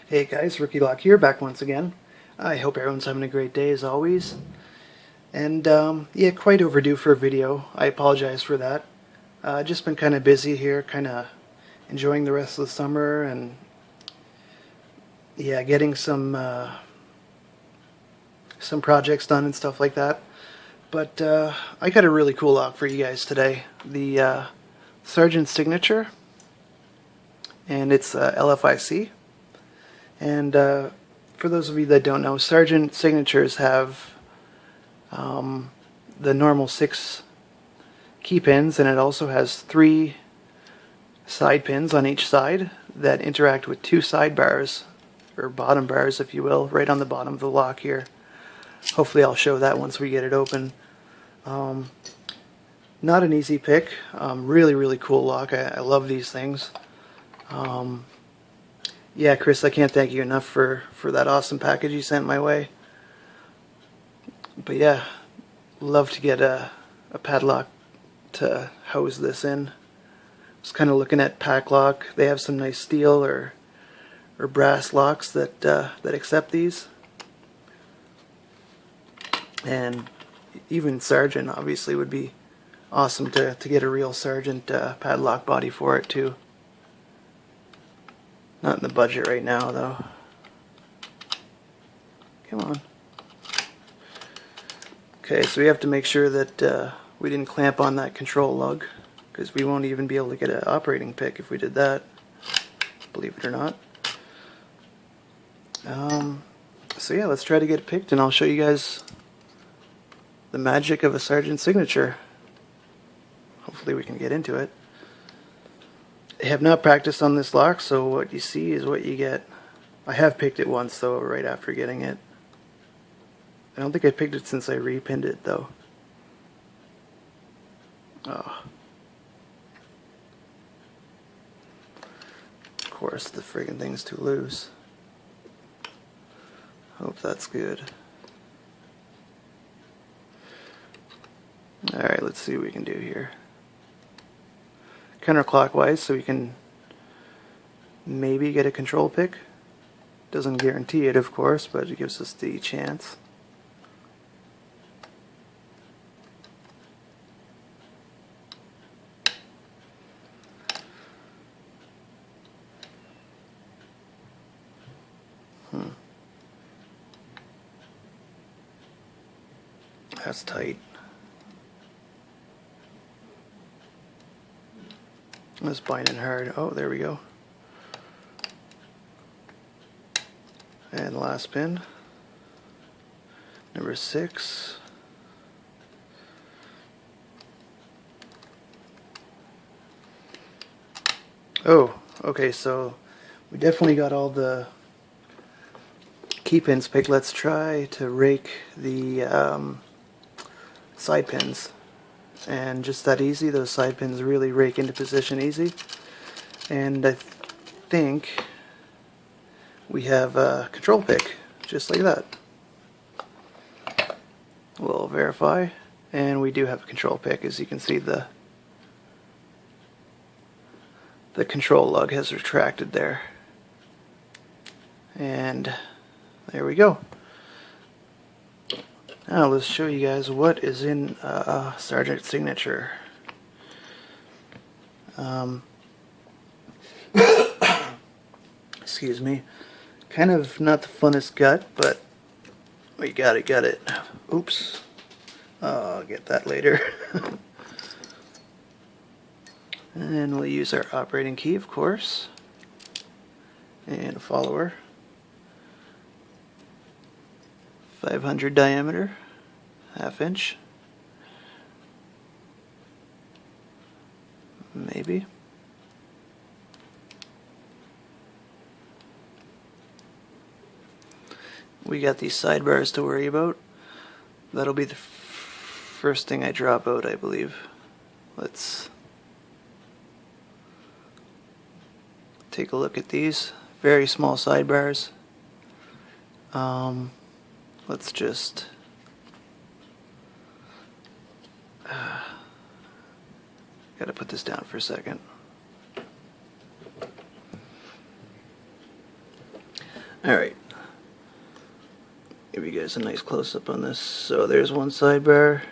Hey guys, Rookie Lock here, back once again. I hope everyone's having a great day as always. And yeah, quite overdue for a video. I apologize for that. Just been kind of busy here, kind of enjoying the rest of the summer and yeah, getting some projects done and stuff like that. But I got a really cool lock for you guys today. The Sargent Signature, and it's LFIC. And for those of you that don't know, Sargent Signatures have the normal 6 key pins, and it also has 3 side pins on each side that interact with 2 side bars, or bottom bars if you will, right on the bottom of the lock here. Hopefully I'll show that once we get it open. Not an easy pick. Really cool lock. I love these things. Yeah, Chris, I can't thank you enough for that awesome package you sent my way. But yeah, love to get a padlock to house this in. I was kind of looking at Packlock. They have some nice steel or brass locks that accept these. And even Sargent obviously would be awesome to get a real Sargent padlock body for it too. Not in the budget right now though. Come on. Okay, so we have to make sure that we didn't clamp on that control lug, because we won't even be able to get an operating pick if we did that, believe it or not. So yeah, let's try to get it picked and I'll show you guys the magic of a Sargent Signature. Hopefully we can get into it. I have not practiced on this lock, so what you see is what you get. I have picked it once though, right after getting it. I don't think I picked it since I repinned it though. Oh. Of course, the friggin' thing's too loose. Hope that's good. Alright, let's see what we can do here. Counterclockwise, so we can maybe get a control pick. Doesn't guarantee it, of course, but it gives us the chance. That's tight. Let's bind in hard. Oh, there we go. And last pin, number 6. Oh, okay, so we definitely got all the key pins picked. Let's try to rake the side pins. And just that easy, those side pins really rake into position easy. And I think we have a control pick, just like that. We'll verify, and we do have a control pick. As you can see, the control lug has retracted there. And there we go. Now let's show you guys what is in Sargent Signature. Excuse me. Kind of not the funnest gut, but we got it. Oops. I'll get that later. And we'll use our operating key, of course, and a follower. 500 diameter, 1/2 inch, maybe. We got these sidebars to worry about. That'll be the first thing I drop out, I believe. Let's take a look at these. Very small sidebars. Let's just gotta put this down for a second. Alright, give you guys a nice close-up on this. So there's one sidebar.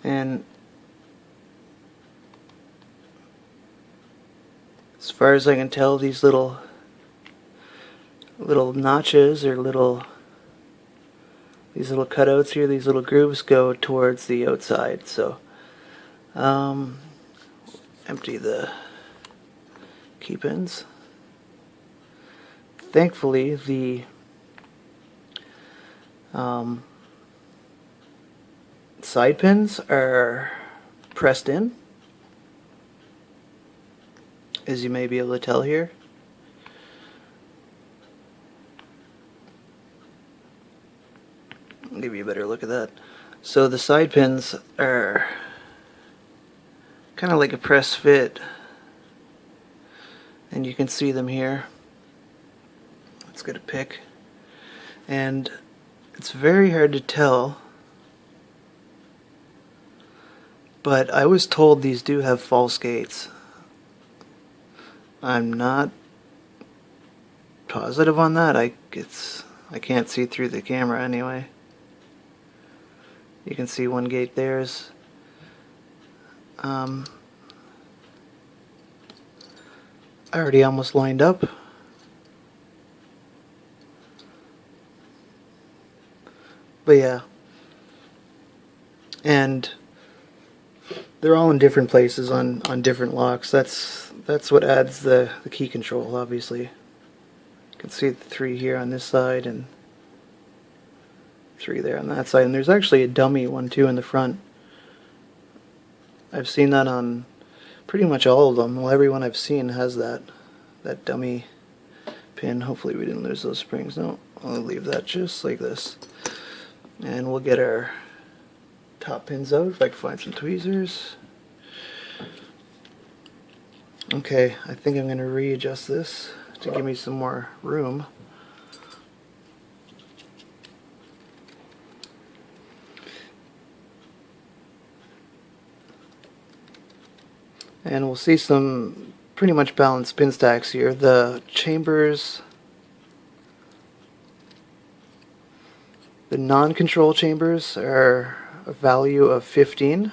And as far as I can tell, these little notches or these little cutouts here, these little grooves go towards the outside. So empty the key pins. Thankfully, the side pins are pressed in, as you may be able to tell here. I'll give you a better look at that. So the side pins are kind of like a press fit, and you can see them here. Let's get a pick. And it's very hard to tell, but I was told these do have false gates. I'm not positive on that. I can't see through the camera anyway. You can see one gate there's I already almost lined up. But yeah. And they're all in different places on different locks. That's what adds the key control, obviously. You can see the 3 here on this side and 3 there on that side. And there's actually a dummy one too in the front. I've seen that on pretty much all of them. Well, everyone I've seen has that dummy pin. Hopefully we didn't lose those springs. No, I'll leave that just like this. And we'll get our top pins out if I can find some tweezers. Okay, I think I'm going to readjust this to give me some more room. And we'll see some pretty much balanced pin stacks here. The chambers, the non-control chambers are a value of 15.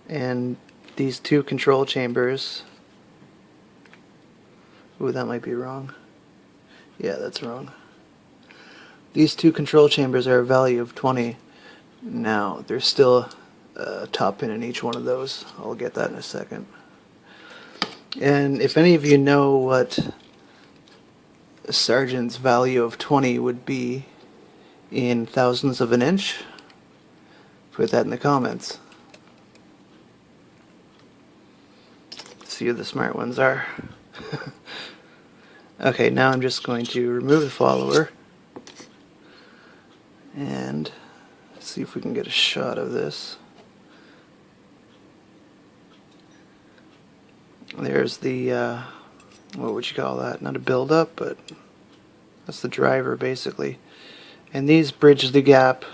And these 2 control chambers, ooh, that might be wrong. Yeah, that's wrong. These 2 control chambers are a value of 20. Now, there's still a top pin in each one of those. I'll get that in a second. And if any of you know what a Sargent's value of 20 would be in thousandths of an inch, put that in the comments. See who the smart ones are. Okay, now I'm just going to remove the follower and see if we can get a shot of this. There's the what would you call that? Not a build-up, but that's the driver basically. And these bridge the gap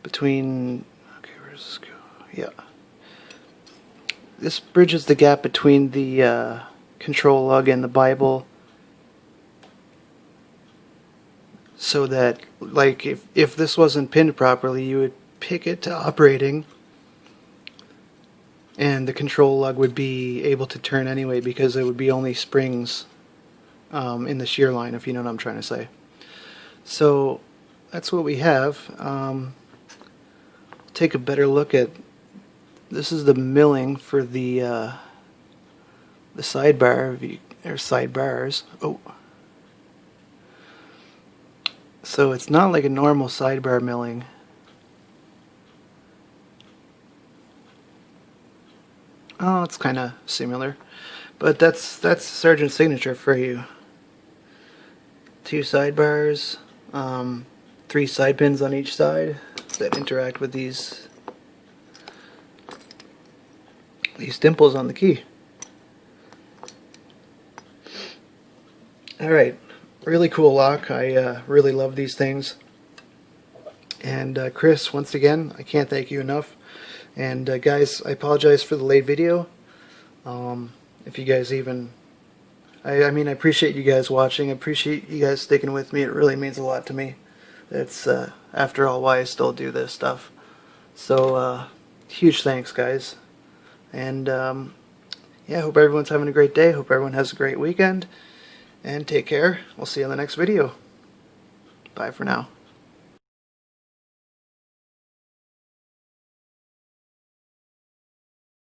between, okay, where does this go? Yeah. This bridges the gap between the control lug and the Bible, so that, like, if this wasn't pinned properly, you would pick it to operating, and the control lug would be able to turn anyway because it would be only springs in the shear line, if you know what I'm trying to say. So that's what we have. Take a better look at, this is the milling for the sidebar, or sidebars. Oh. So it's not like a normal sidebar milling. Oh, it's kind of similar, but that's Sargent Signature for you. 2 sidebars, 3 3 side pins on each side that interact with these dimples on the key. Alright, really cool lock. I really love these things. And Chris, once again, I can't thank you enough. And guys, I apologize for the late video. If you guys even... I mean, I appreciate you guys watching. I appreciate you guys sticking with me. It really means a lot to me. It's, after all, why I still do this stuff. So, huge thanks, guys. And, yeah, hope everyone's having a great day. Hope everyone has a great weekend. And take care. We'll see you in the next video. Bye for now.